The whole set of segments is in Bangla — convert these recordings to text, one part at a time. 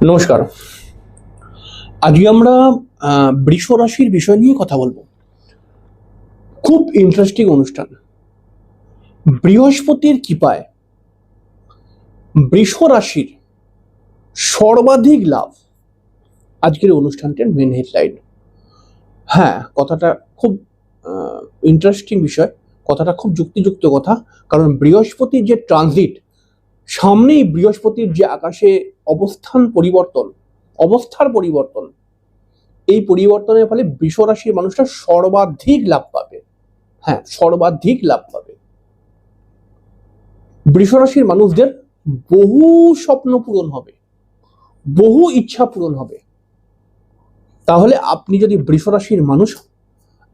নমস্কার। আজকে আমরা বৃষ রাশির বিষয় নিয়ে কথা বলবো। খুব ইন্টারেস্টিং অনুষ্ঠান। বৃহস্পতির কৃপায় বৃষ রাশির সর্বাধিক লাভ, আজকের অনুষ্ঠানটির মেন হেডলাইন। হ্যাঁ, কথাটা খুব ইন্টারেস্টিং বিষয়, কথাটা খুব যুক্তিযুক্ত কথা। কারণ বৃহস্পতির যে ট্রানজিট, সামনেই বৃহস্পতির যে আকাশে অবস্থার পরিবর্তন, এই পরিবর্তনের ফলে বৃষ রাশির মানুষরা সর্বাধিক লাভ পাবে। হ্যাঁ, সর্বাধিক লাভ পাবে। বৃষ রাশির মানুষদের বহু স্বপ্ন পূরণ হবে, বহু ইচ্ছা পূরণ হবে। তাহলে আপনি যদি বৃষ রাশির মানুষ,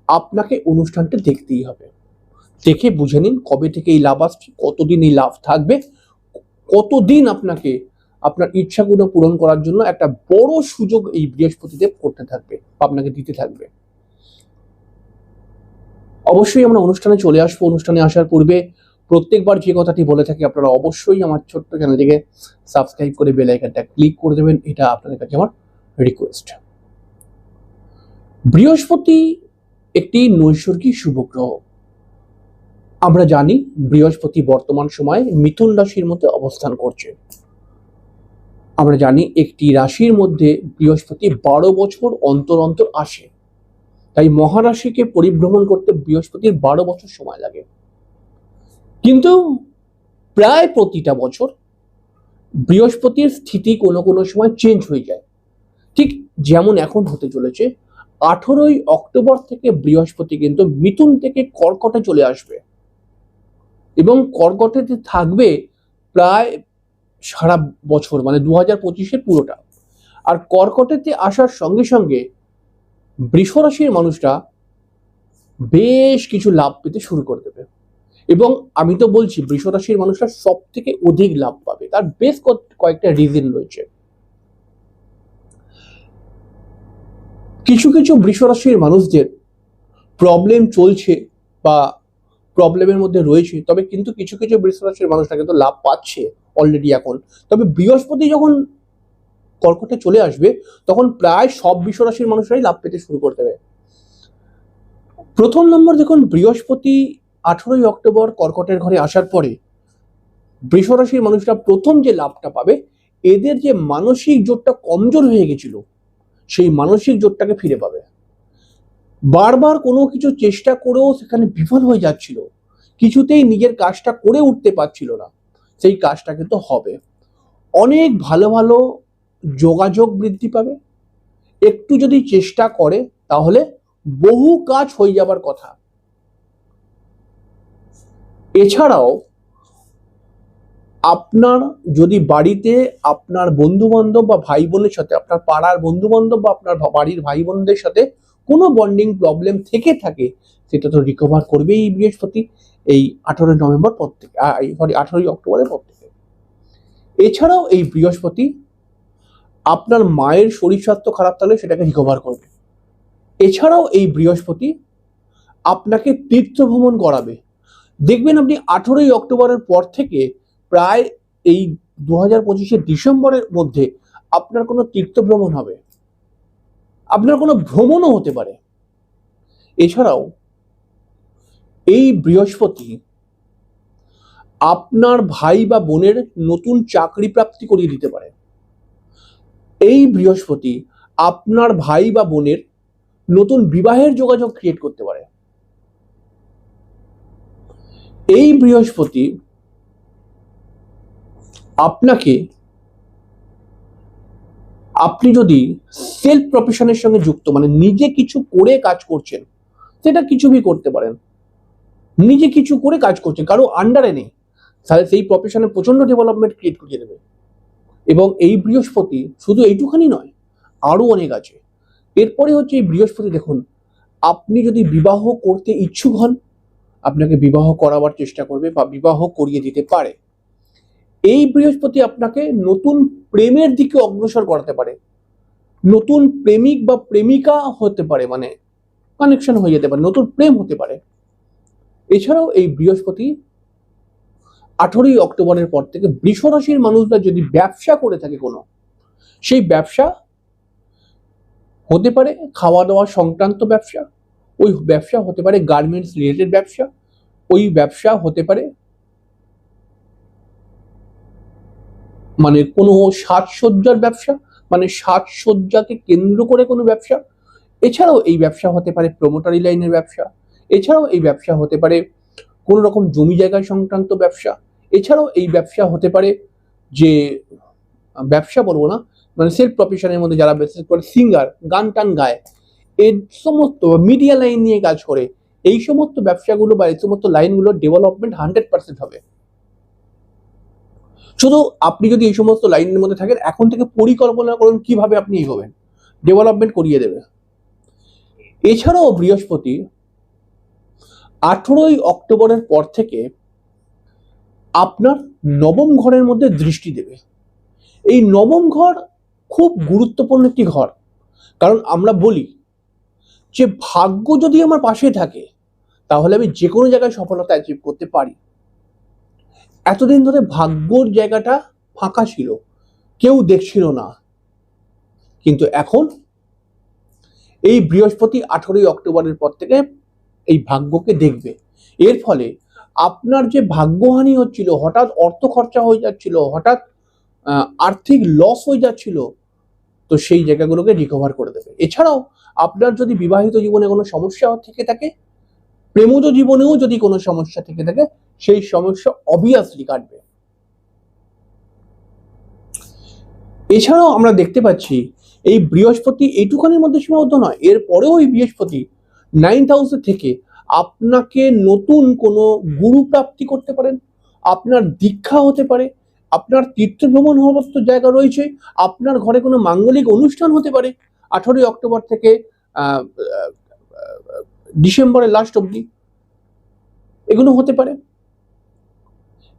আপনাকে অনুষ্ঠানটা দেখতেই হবে। দেখে বুঝে নিন কবে থেকে এই লাভ আসছে, কতদিন এই লাভ থাকবে, কতদিন আপনাকে আপনার ইচ্ছাগুলো পূরণ করার জন্য একটা বড় সুযোগ এই বৃহস্পতিদেব করতে থাকবে, আপনাকে দিতে থাকবে। অবশ্যই আমরা অনুষ্ঠানে চলে আসবো। অনুষ্ঠানে আসার পূর্বে প্রত্যেকবার যে কথাটি বলে থাকি, আপনারা অবশ্যই আমার ছোট্ট চ্যানেলটিকে সাবস্ক্রাইব করে বেল আইকনটা ক্লিক করে দেবেন। এটা আপনাদের কাছে আমার রিকোয়েস্ট। বৃহস্পতি একটি নৈসর্গিক শুভ গ্রহ। আমরা জানি বৃহস্পতি বর্তমান সময়ে মিথুন রাশির মধ্যে অবস্থান করছে। আমরা জানি একটি রাশির মধ্যে বৃহস্পতি 12 বছর অন্তর অন্তর আসে। তাই মহারাশিকে পরিভ্রমণ করতে বৃহস্পতির 12 বছর সময় লাগে। কিন্তু প্রায় প্রতিটা বছর বৃহস্পতির স্থিতি কোনো কোনো সময় চেঞ্জ হয়ে যায়। ঠিক যেমন এখন হতে চলেছে, 18ই অক্টোবর থেকে বৃহস্পতি কিন্তু মিথুন থেকে কর্কটে চলে আসবে এবং কর্কটেতে থাকবে প্রায় সারা বছর, মানে 2025-এর পুরোটা। আর কর্কটেতে আসার সঙ্গে সঙ্গে বৃষ রাশির মানুষরা বেশ কিছু লাভ পেতে শুরু করে দেবে। এবং আমি তো বলছি, বৃষ রাশির মানুষরা সব থেকে অধিক লাভ পাবে। তার বেশ কয়েকটা রিজন রয়েছে। কিছু কিছু বৃষ রাশির মানুষদের প্রবলেম চলছে বা প্রবলেমের মধ্যে রয়েছে, তবে কিন্তু কিছু কিছু বৃষ রাশির মানুষরা কিন্তু লাভ পাচ্ছে অলরেডি এখন। তবে বৃহস্পতি যখন কর্কটে চলে আসবে, তখন প্রায় সব বৃষ রাশির মানুষরাই লাভ পেতে শুরু করে দেবে। প্রথম নম্বর দেখুন, বৃহস্পতি 18ই অক্টোবর কর্কটের ঘরে আসার পরে বৃষ রাশির মানুষরা প্রথম যে লাভটা পাবে, এদের যে মানসিক জোরটা কমজোর হয়ে গেছিল, সেই মানসিক জোরটাকে ফিরে পাবে। বারবার কোনো কিছু চেষ্টা করেও সেখানে বিফল হয়ে যাচ্ছিল, কিছুতেই নিজের কাজটা করে উঠতে পারছিল না, সেই কাজটা কিন্তু হবে। অনেক ভালো ভালো যোগাযোগ বৃদ্ধি পাবে। একটু যদি চেষ্টা করে তাহলে বহু কাজ হয়ে যাবার কথা। এছাড়াও আপনার যদি বাড়িতে আপনার বন্ধু বান্ধব বা ভাই বোনের সাথে, আপনার পাড়ার বন্ধু বান্ধব বা আপনার বাড়ির ভাই বোনদের সাথে কোনো বন্ডিং প্রবলেম থেকে থাকে, সেটা তো রিকভার করবেই এই বৃহস্পতি এই 18ই নভেম্বর পর থেকে, 18ই অক্টোবরের পর থেকে। এছাড়াও এই বৃহস্পতি আপনার মায়ের শরীর স্বাস্থ্য খারাপ থাকলে সেটাকে রিকভার করবে। এছাড়াও এই বৃহস্পতি আপনাকে তীর্থ ভ্রমণ করাবে। দেখবেন আপনি 18ই অক্টোবরের পর থেকে প্রায় এই 2025-এর ডিসেম্বরের মধ্যে আপনার কোনো তীর্থ ভ্রমণ হবে, আপনার কোনো ভ্রমণও হতে পারে। এছাড়াও এই বৃহস্পতি আপনার ভাই বা বোনের নতুন চাকরি প্রাপ্তি করিয়ে দিতে পারে। এই বৃহস্পতি আপনার ভাই বা বোনের নতুন বিবাহের যোগাযোগ ক্রিয়েট করতে পারে। এই বৃহস্পতি আপনাকে, আপনি যদি সেলফ প্রফেশনের সঙ্গে যুক্ত, মানে নিজে কিছু করে কাজ করছেন, সেটা কিছুই করতে পারেন, নিজে কিছু করে কাজ করছেন, কারো আন্ডারে নেই, তাহলে সেই প্রফেশনে প্রচন্ড ডেভেলপমেন্ট ক্রিয়েট করিয়ে দেবে। এবং এই বৃহস্পতি শুধু এইটুখানি নয়, আরো অনেক আছে। এরপরে হচ্ছে এই বৃহস্পতি, দেখুন, আপনি যদি বিবাহ করতে ইচ্ছুক হন, আপনাকে বিবাহ করাবার চেষ্টা করবে বা বিবাহ করিয়ে দিতে পারে। এই বৃহস্পতি আপনাকে নতুন প্রেমের দিকে অগ্রসর করাতে পারে, নতুন প্রেমিক বা প্রেমিকা হতে পারে, মানে কানেকশন হয়ে যেতে পারে, নতুন প্রেম হতে পারে। এছাড়াও এই বৃহস্পতি 18ই অক্টোবরের পর থেকে বৃষ রাশির মানুষরা যদি ব্যবসা করে থাকে কোনো, সেই ব্যবসা হতে পারে খাওয়া দাওয়া সংক্রান্ত ব্যবসা, ওই ব্যবসা হতে পারে গার্মেন্টস রিলেটেড ব্যবসা, ওই ব্যবসা হতে পারে মানে কোনো সাজসজ্জার ব্যবসা, মানে সাজসজ্জাকে কেন্দ্র করে কোনো ব্যবসা। এছাড়াও এই ব্যবসা হতে পারে প্রমোটারি লাইনের ব্যবসা, এছাড়াও এই ব্যবসা হতে পারে কোনো রকম জমি জায়গা সংক্রান্ত ব্যবসা, এছাড়াও এই ব্যবসা হতে পারে যে ব্যবসা বলবো না, মানে সেলফ প্রফেশনের মধ্যে যারা বিশেষ করে সিঙ্গার, গান টান গায়, এই সমস্ত মিডিয়া লাইন নিয়ে কাজ করে, এই সমস্ত ব্যবসাগুলো বা এই সমস্ত লাইনগুলোর ডেভেলপমেন্ট 100% হবে। শুধু আপনি যদি এই সমস্ত লাইনের মধ্যে থাকেন, এখন থেকে পরিকল্পনা করুন কিভাবে আপনি এগোবেন, ডেভেলপমেন্ট করিয়ে দেবে। এছাড়াও বৃহস্পতি 18ই অক্টোবরের পর থেকে আপনার নবম ঘরের মধ্যে দৃষ্টি দেবে। এই নবম ঘর খুব গুরুত্বপূর্ণ একটি ঘর, কারণ আমরা বলি যে ভাগ্য যদি আমার পাশে থাকে তাহলে আমি যে কোনো জায়গায় সফলতা অ্যাচিভ করতে পারি। এতদিন ধরে ভাগ্যর জায়গাটা ফাঁকা ছিল, কেউ দেখছিল না, কিন্তু এখন এই বৃহস্পতি 18ই অক্টোবরের পর থেকে এই ভাগ্যকে দেখবে। এর ফলে আপনার যে ভাগ্যহানি হচ্ছিল, হঠাৎ অর্থ খরচা হয়ে যাচ্ছিল, হঠাৎ আর্থিক লস হয়ে যাচ্ছিল, তো সেই জায়গাগুলোকে রিকভার করে দেবে। এছাড়াও আপনার যদি বিবাহিত জীবনে কোনো সমস্যা থেকে থাকে, প্রেমজ জীবনেও যদি কোনো সমস্যা থেকে থাকে, সেই সমস্যা অবভিয়াসলি কাটবে। এছাড়াও আমরা দেখতে পাচ্ছি এই বৃহস্পতি এইটুখানির মধ্যে সীমাবদ্ধ নয়, এরপরেও এই বৃহস্পতি 9th হাউসে থেকে আপনাকে নতুন কোনো গুরু প্রাপ্তি করতে পারেন, আপনার দীক্ষা হতে পারে, আপনার তীর্থ ভ্রমণ হওয়ার জায়গা রয়েছে, আপনার ঘরে কোনো মাঙ্গলিক অনুষ্ঠান হতে পারে 18ই অক্টোবর থেকে ডিসেম্বরের লাস্ট অবধি, এগুলো হতে পারে।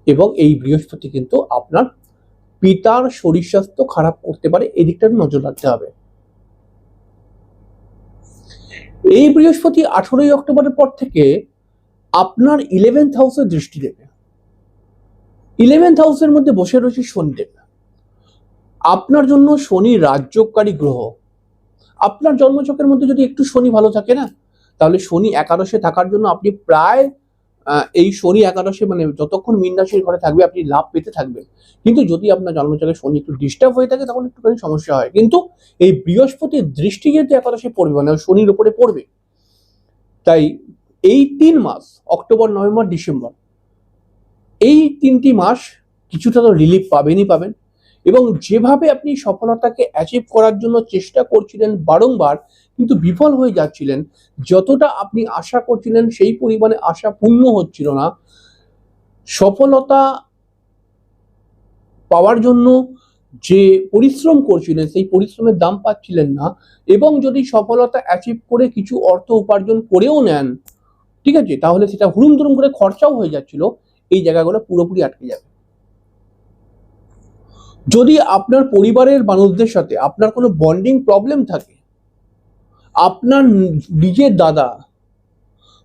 এবং এই বৃহস্পতি কিন্তু আপনার পিতার শরীর স্বাস্থ্য খারাপ করতে পারে, এই দিকটা নজর রাখতে হবে। এই বৃহস্পতি 18ই অক্টোবরের পর থেকে আপনার 11th হাউসে দৃষ্টি দেবে। 11th হাউসের মধ্যে বসে রয়েছে শনিদেব। আপনার জন্য শনি রাজ্যকারী গ্রহ। আপনার জন্মছকের মধ্যে যদি একটু শনি ভালো থাকে না, তাহলে শনি একাদশে থাকার জন্য আপনি প্রায় এই শনি একাদশে মানে যতক্ষণ মীন রাশির ঘরে থাকবে আপনি লাভ পেতে থাকবেন। কিন্তু যদি আপনার জন্মছকে শনি একটু ডিস্টার্ব হয়ে থাকে তখন একটুখানি সমস্যা হয়। কিন্তু এই বৃহস্পতির দৃষ্টি যেহেতু একাদশে পড়বে, মানে শনির উপরে পড়বে, তাই এই 3 মাস অক্টোবর, নভেম্বর, ডিসেম্বর, এই 3টি মাস কিছুটা তো রিলিফ পাবেনই পাবেন। এবং যেভাবে আপনি সফলতাকে অ্যাচিভ করার জন্য চেষ্টা করছিলেন বারংবার, কিন্তু বিফল হয়ে যাচ্ছিলেন, যতটা আপনি আশা করছিলেন সেই পরিমাণে আশা পূর্ণ হচ্ছিল না, সফলতা পাওয়ার জন্য যে পরিশ্রম করছিলেন সেই পরিশ্রমের দাম পাচ্ছিলেন না, এবং যদি সফলতা অ্যাচিভ করে কিছু অর্থ উপার্জন করেও নেন, ঠিক আছে, তাহলে সেটা হুড়ুম দুরুম করে খরচাও হয়ে যাচ্ছিল, এই জায়গাগুলো পুরোপুরি আটকে যাবে। যদি আপনার পরিবারের মানুষদের সাথে আপনার কোনো বন্ডিং প্রবলেম থাকে, আপনার নিজের দাদা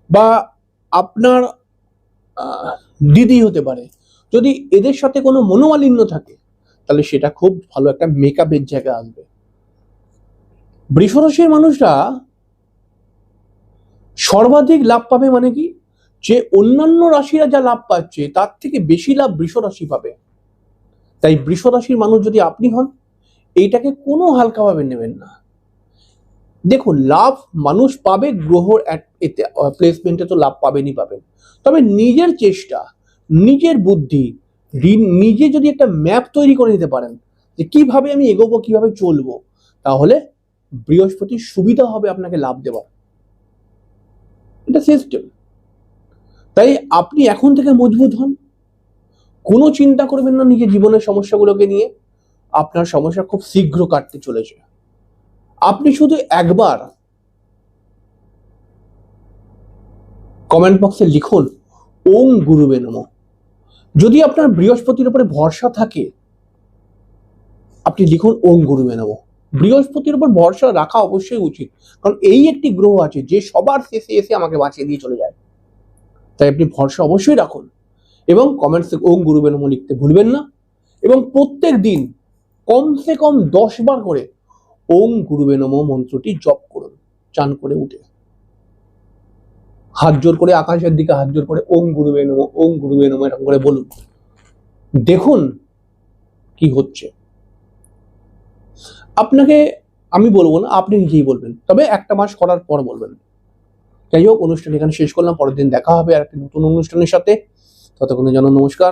বা আপনার দিদি হতে পারে, যদি এদের সাথে কোনো মনোমালিন্য থাকে, তাহলে সেটা খুব ভালো একটা মেকআপের জায়গা আসবে। বৃষ রাশির মানুষরা সর্বাধিক লাভ পাবে, মানে কি, যে অন্যান্য রাশিরা যা লাভ পাচ্ছে তার থেকে বেশি লাভ বৃষ রাশি পাবে। তাই বৃষ রাশির মানুষ যদি আপনি হন, এইটাকে কোনো হালকাভাবে নেবেন না। দেখুন, লাভ মানুষ পাবে, গ্রহর প্লেসমেন্টে তো লাভ পাবেনই পাবেন, তবে নিজের চেষ্টা, নিজের বুদ্ধি, নিজে যদি একটা ম্যাপ তৈরি করে নিতে পারেন যে কিভাবে আমি এগোবো, কিভাবে চলবো, তাহলে বৃহস্পতির সুবিধা হবে আপনাকে লাভ দেওয়ার। এটা সিস্টেম। তাই আপনি এখন থেকে মজবুত হন, কোনো চিন্তা করবেন না নিজের জীবনের সমস্যাগুলোকে নিয়ে, আপনার সমস্যা খুব শীঘ্র কাটতে চলেছে। আপনি শুধু একবার কমেন্ট বক্সে লিখুন ওম গুরুবে নমঃ। যদি আপনার বৃহস্পতির উপরে ভরসা থাকে, আপনি লিখুন ওম গুরুবে নমঃ। বৃহস্পতির উপর ভরসা রাখা অবশ্যই উচিত, কারণ এই একটি গ্রহ আছে যে সবার শেষে এসে আমাকে বাঁচিয়ে দিয়ে চলে যায়। তাই আপনি ভরসা অবশ্যই রাখুন এবং কমেন্টসে ওম গুরুবে নমঃ লিখতে ভুলবেন না। এবং প্রত্যেক দিন কমসে কম 10 বার করে ওম গুরুবে নমঃ মন্ত্রটি জপ করুন চান করে উঠে। হাত জোর করে আকাশের দিকে হাত জোর করে ওম গুরুবে নমঃ, ওম গুরুবে নমঃ এরকম করে বলুন। দেখুন কি হচ্ছে। আপনাকে আমি বলবো না, আপনি নিজেই বলবেন, তবে 1টা মাস করার পর বলবেন। যাই হোক, অনুষ্ঠান এখানে শেষ করলাম। পরের দিন দেখা হবে আর একটা নতুন অনুষ্ঠানের সাথে। ততক্ষণের জন্য নমস্কার।